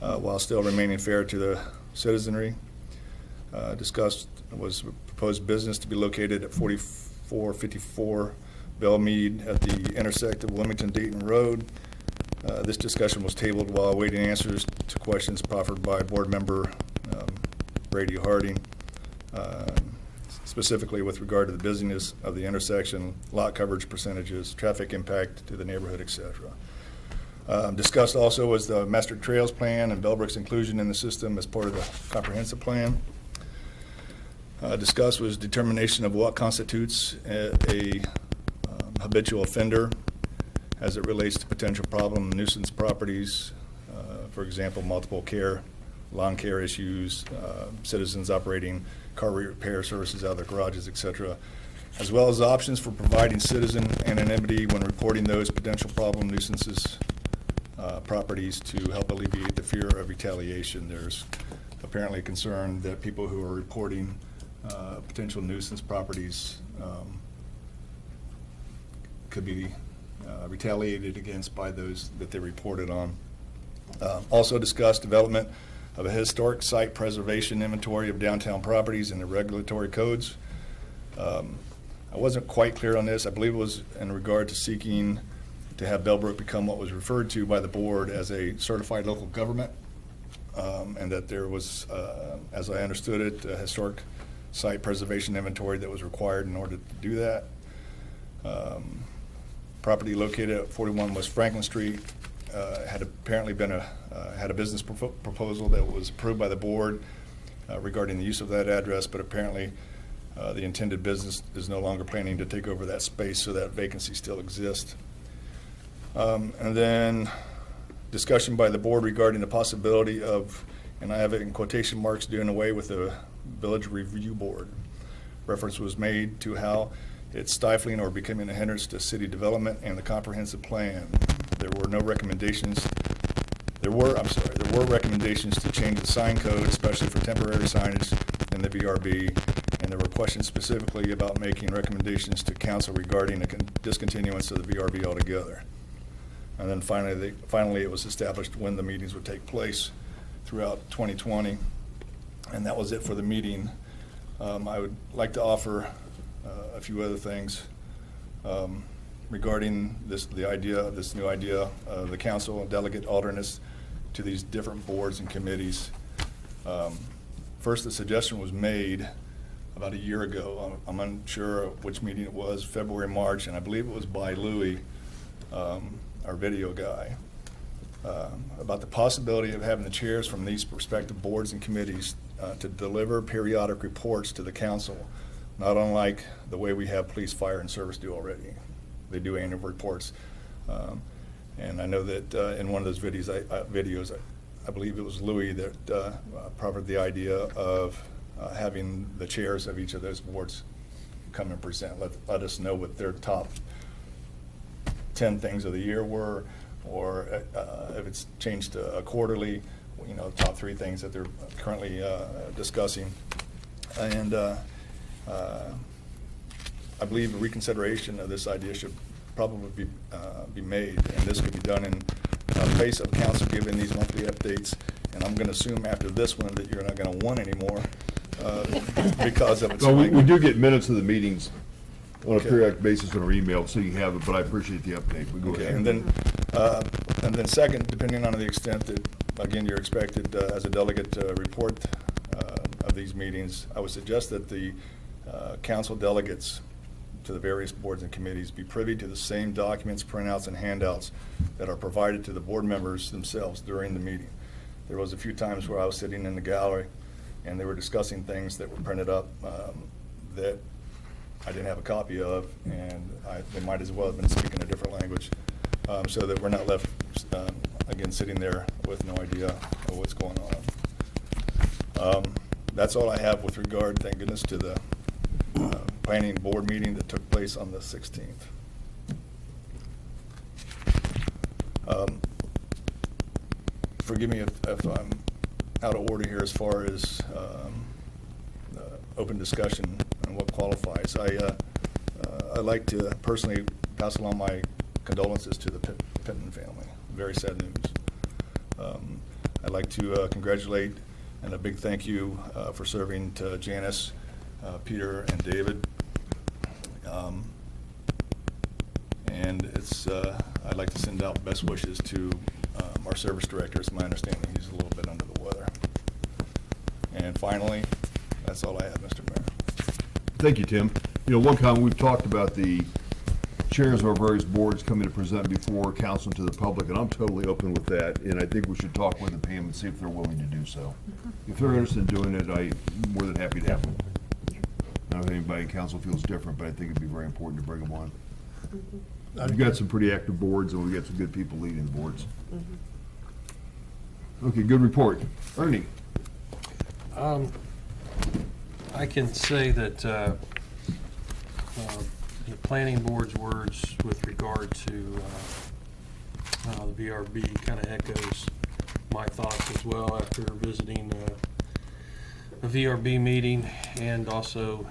while still remaining fair to the citizenry. Discussed was proposed business to be located at 4454 Bellmead at the intersect of Wilmington-Dayton Road. This discussion was tabled while awaiting answers to questions proffered by board member Brady Harding, specifically with regard to the busyness of the intersection, lot coverage percentages, traffic impact to the neighborhood, etc. Discussed also was the master trails plan and Bellbrook's inclusion in the system as part of the comprehensive plan. Discussed was determination of what constitutes a habitual offender as it relates to potential problem nuisance properties, for example, multiple lawn care issues, citizens operating car repair services out of their garages, etc., as well as options for providing citizen anonymity when reporting those potential problem nuisances properties to help alleviate the fear of retaliation. There's apparently a concern that people who are reporting potential nuisance properties could be retaliated against by those that they reported on. Also discussed development of a historic site preservation inventory of downtown properties and the regulatory codes. I wasn't quite clear on this. I believe it was in regard to seeking to have Bellbrook become what was referred to by the board as a certified local government, and that there was, as I understood it, a historic site preservation inventory that was required in order to do that. Property located at 41 West Franklin Street had apparently been had a business proposal that was approved by the board regarding the use of that address, but apparently the intended business is no longer planning to take over that space, so that vacancy still exists. And then discussion by the board regarding the possibility of, and I have it in quotation marks, doing away with the village review board. Reference was made to how it's stifling or becoming a hindrance to city development and the comprehensive plan. There were recommendations to change the sign code, especially for temporary signage in the VRB, and there were questions specifically about making recommendations to council regarding the discontinuance of the VRB altogether. And then finally, it was established when the meetings would take place throughout 2020, and that was it for the meeting. I would like to offer a few other things regarding this new idea of the council delegate alternates to these different boards and committees. First, the suggestion was made about a year ago. I'm unsure which meeting it was, February, March, and I believe it was by Louis, our video guy, about the possibility of having the chairs from these respective boards and committees to deliver periodic reports to the council, not unlike the way we have police, fire, and service do already. They do annual reports. And I know that in one of those videos, I believe it was Louis that proffered the idea of having the chairs of each of those boards come and present. Let us know what their top 10 things of the year were, or if it's changed to quarterly, top 3 things that they're currently discussing. And I believe a reconsideration of this idea should probably be made, and this could be done in place of council giving these monthly updates. And I'm going to assume after this one that you're not going to want any more because of its Well, we language. do get minutes of the meetings on a Okay. periodic basis on our email, so you have it, but I appreciate the update. We go Okay, ahead. and then second, depending on the extent that, again, you're expected as a delegate to report of these meetings, I would suggest that the council delegates to the various boards and committees be privy to the same documents, printouts, and handouts that are provided to the board members themselves during the meeting. There was a few times where I was sitting in the gallery and they were discussing things that were printed up that I didn't have a copy of, and they might as well have been speaking a different language, so that we're not left, again, sitting there with no idea of what's going on. That's all I have with regard, thank goodness, to the planning board meeting that took place on the 16th. Forgive me if I'm out of order here as far as open discussion and what qualifies. I'd like to personally pass along my condolences to the Pittman family. Very sad news. I'd like to congratulate and a big thank you for serving to Janice, Peter, and David. And I'd like to send out best wishes to our service director. It's my understanding he's a little bit under the weather. And finally, that's all I have, Mr. Mayor. Thank you, Tim. One comment, we've talked about the chairs of our various boards coming to present before council to the public, and I'm totally open with that, and I think we should talk with Pam and see if they're willing to do so. If they're interested in doing it, I'm more than happy to have them. I don't know if anybody in council feels different, but I think it'd be very important to bring them on. We've got some pretty active boards, and we've got some good people leading the boards. Okay, good report. Ernie? I can say that the planning board's words with regard to the VRB kind of echoes my thoughts as well after visiting a VRB meeting and also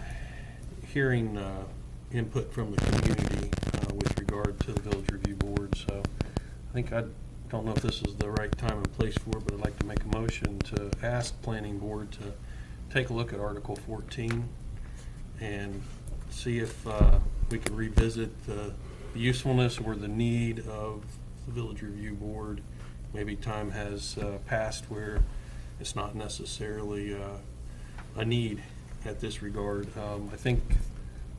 hearing input from the community with regard to the village review board. So I think I don't know if this is the right time and place for it, but I'd like to make a motion to ask planning board to take a look at Article 14 and see if we can revisit the usefulness or the need of the village review board. Maybe time has passed where it's not necessarily a need at this regard. I think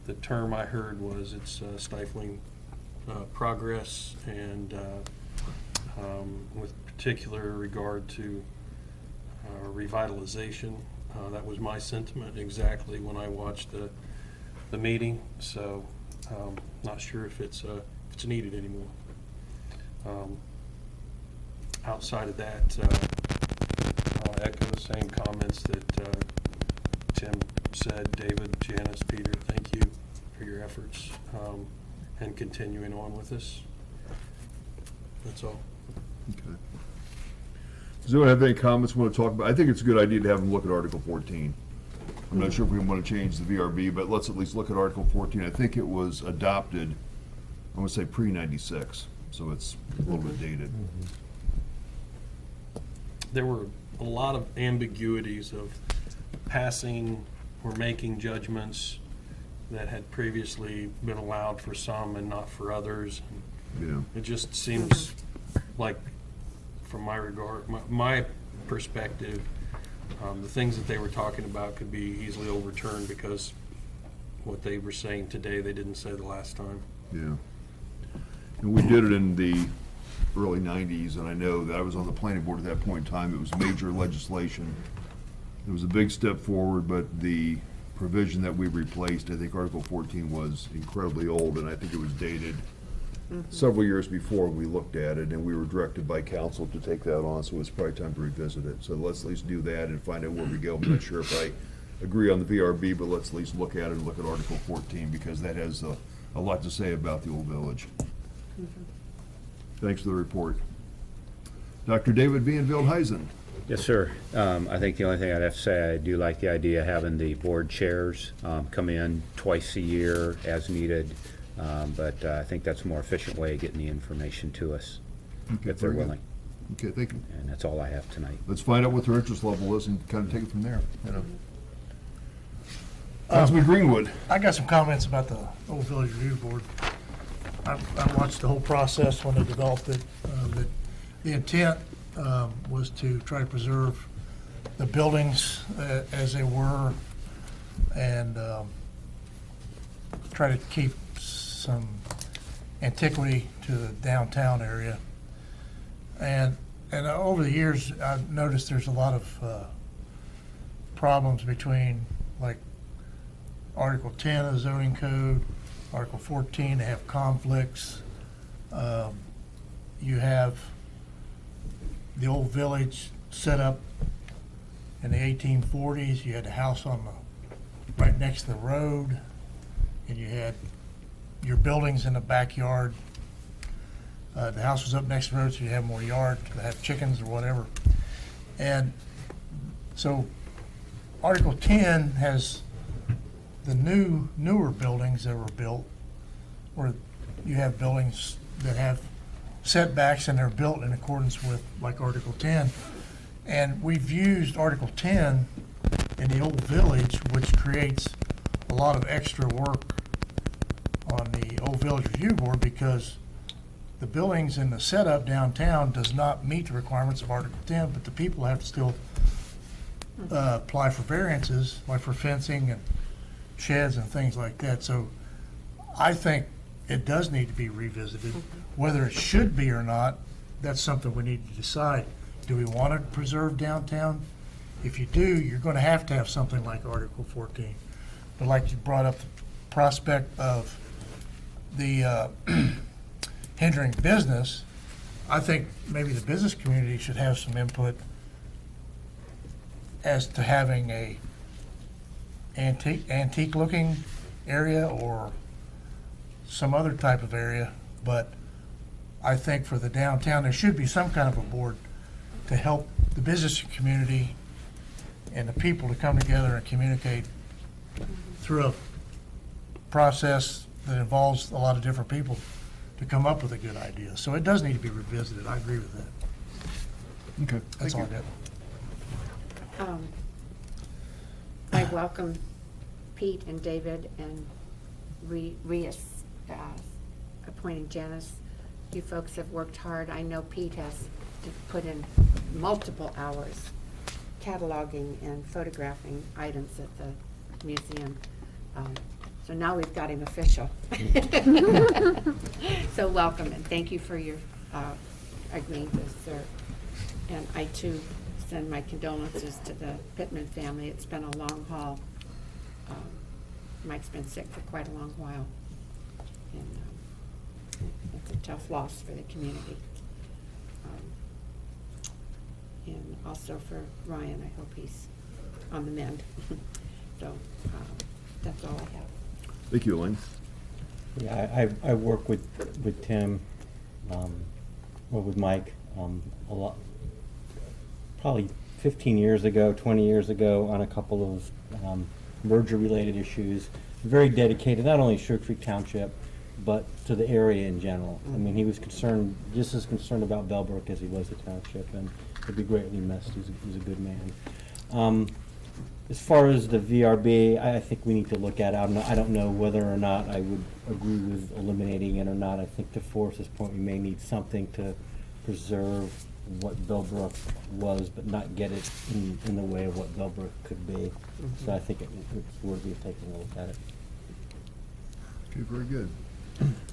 the term I heard was it's stifling progress, and with particular regard to revitalization. That was my sentiment exactly when I watched the meeting, so not sure if it's needed anymore. Outside of that, I'll echo the same comments that Tim said. David, Janice, Peter, thank you for your efforts, and continuing on with this. That's all. Okay. Does anyone have any comments want to talk about? I think it's a good idea to have them look at Article 14. I'm not sure if we want to change the VRB, but let's at least look at Article 14. I think it was adopted, I want to say pre-96, so it's a little bit dated. There were a lot of ambiguities of passing or making judgments that had previously been allowed for some and not for others. Yeah. It just seems like, from my regard, my perspective, the things that they were talking about could be easily overturned because what they were saying today, they didn't say the last time. Yeah. And we did it in the early 90s, and I know that I was on the planning board at that point in time. It was major legislation. It was a big step forward, but the provision that we replaced, I think Article 14 was incredibly old, and I think it was dated several years before we looked at it, and we were directed by council to take that on, so it's probably time to revisit it. So let's at least do that and find out where we go. I'm not sure if I agree on the VRB, but let's at least look at it and look at Article 14, because that has a lot to say about the old village. Thanks for the report. Dr. David V. Veldhuizen. Yes, sir. I think the only thing I'd have to say, I do like the idea of having the board chairs come in twice a year as needed, but I think that's a more efficient way of getting the information to us, Okay, if they're very good. willing. Okay, thank you. And that's all I have tonight. Let's find out what their interest level is and kind of take it from there, you know. Councilman Greenwood. I got some comments about the Old Village Review Board. I watched the whole process when they developed it. The intent was to try to preserve the buildings as they were and try to keep some antiquity to the downtown area. And over the years, I've noticed there's a lot of problems between, like, Article 10 of the zoning code, Article 14, they have conflicts. You have the old village set up in the 1840s. You had a house on the, right next to the road, and you had your buildings in the backyard. The house was up next to the road, so you have more yard to have chickens or whatever. And so Article 10 has the newer buildings that were built, where you have buildings that have setbacks and they're built in accordance with, like, Article 10. And we've used Article 10 in the old village, which creates a lot of extra work on the Old Village Review Board, because the buildings in the setup downtown does not meet the requirements of Article 10, but the people have to still apply for variances, like for fencing and sheds and things like that. So I think it does need to be revisited. Whether it should be or not, that's something we need to decide. Do we want to preserve downtown? If you do, you're going to have something like Article 14. But like you brought up the prospect of the hindering business, I think maybe the business community should have some input as to having a antique looking area or some other type of area. But I think for the downtown, there should be some kind of a board to help the business community and the people to come together and communicate through a process that involves a lot of different people to come up with a good idea. So it does need to be revisited. I agree with that. Okay. That's all I got. I welcome Pete and David and appointing Janice. You folks have worked hard. I know Pete has put in multiple hours cataloging and photographing items at the museum. So now we've got him official. So welcome, and thank you for your agreeing to serve. And I too send my condolences to the Pittman family. It's been a long haul. Mike's been sick for quite a long while, and it's a tough loss for the community. And also for Ryan, I hope he's on the mend. So that's all I have. Thank you, Elaine. Yeah, I work with Tim, or with Mike, a lot, probably 15 years ago, 20 years ago, on a couple of merger-related issues. Very dedicated, not only to Sugar Creek Township, but to the area in general. I mean, he was concerned, just as concerned about Bellbrook as he was the township, and he'd be greatly missed. He's a good man. As far as the VRB, I think we need to look at it. I don't know whether or not I would agree with eliminating it or not. I think to Forrest's point, we may need something to preserve what Bellbrook was, but not get it in the way of what Bellbrook could be. So I think it's worthy of taking a look at it. Okay, very good.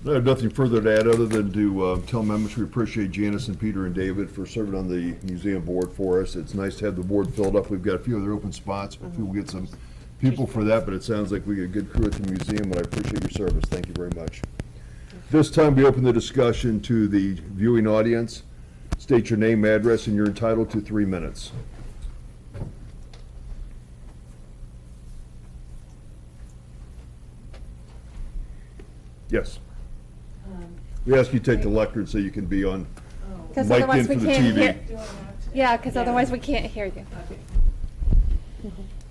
I have nothing further to add other than to tell members we appreciate Janice and Peter and David for serving on the museum board for us. It's nice to have the board filled up. We've got a few other open spots. Hopefully we'll get some people for that, but it sounds like we get a good crew at the museum, and I appreciate your service. Thank you very much. This time we open the discussion to the viewing audience. State your name, address, and you're entitled to 3 minutes. Yes. We ask you to take the lectern so you can be on, Because mic'd otherwise in we for the can't TV. hear. Yeah, because otherwise we can't hear you.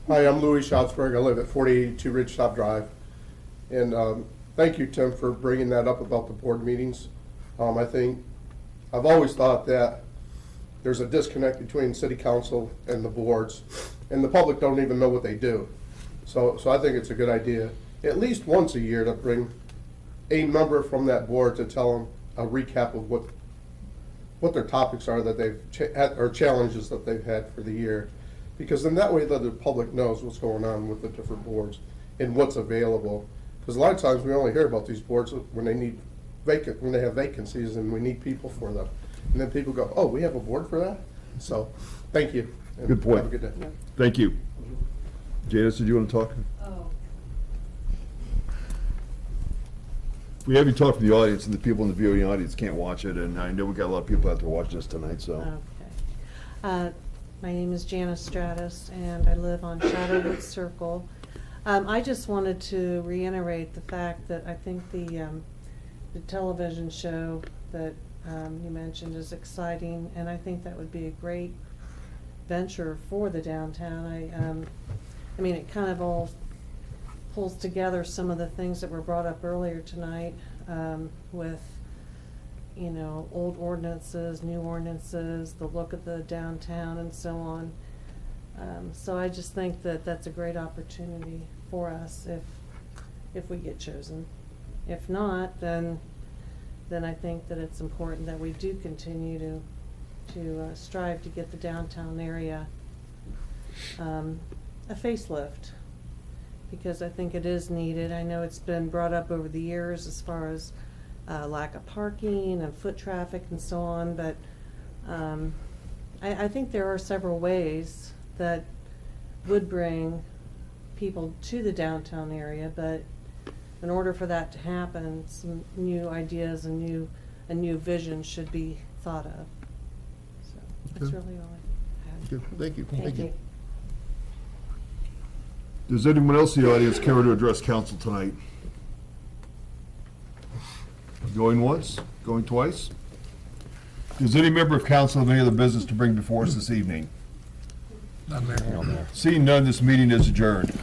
Hi, I'm Louis Schatzberg. I live at 4082 Ridgetop Drive. And thank you, Tim, for bringing that up about the board meetings. I think, I've always thought that there's a disconnect between city council and the boards, and the public don't even know what they do. So I think it's a good idea, at least once a year, to bring a member from that board to tell them a recap of what their topics are that they've had, or challenges that they've had for the year. Because then that way the public knows what's going on with the different boards and what's available. Because a lot of times we only hear about these boards when they have vacancies and we need people for them. And then people go, oh, we have a board for that? So, thank you. and Good point. Have a good day. Thank you. Janice, did you want to talk? Oh, We have you talk to the audience, and the people in the viewing audience can't watch it, and I know we got a lot of people out there watching us tonight, so. Okay. My name is Janice Stratus, and I live on Shadowwood Circle. I just wanted to reiterate the fact that I think the television show that you mentioned is exciting, and I think that would be a great venture for the downtown. I mean, it kind of all pulls together some of the things that were brought up earlier tonight, with, you know, old ordinances, new ordinances, the look of the downtown and so on. So I just think that that's a great opportunity for us if we get chosen. If not, then I think that it's important that we do continue to strive to get the downtown area a facelift, because I think it is needed. I know it's been brought up over the years as far as lack of parking and foot traffic and so on, but I think there are several ways that would bring people to the downtown area, but in order for that to happen, some new ideas and a new vision should be thought of. So that's Okay. really all I have. Good. Thank you. Thank you. Does anyone else in the audience care to address council tonight? Going once, going twice? Does any member of council have any other business to bring before us this evening? None, Mayor. Seeing none, this meeting is adjourned.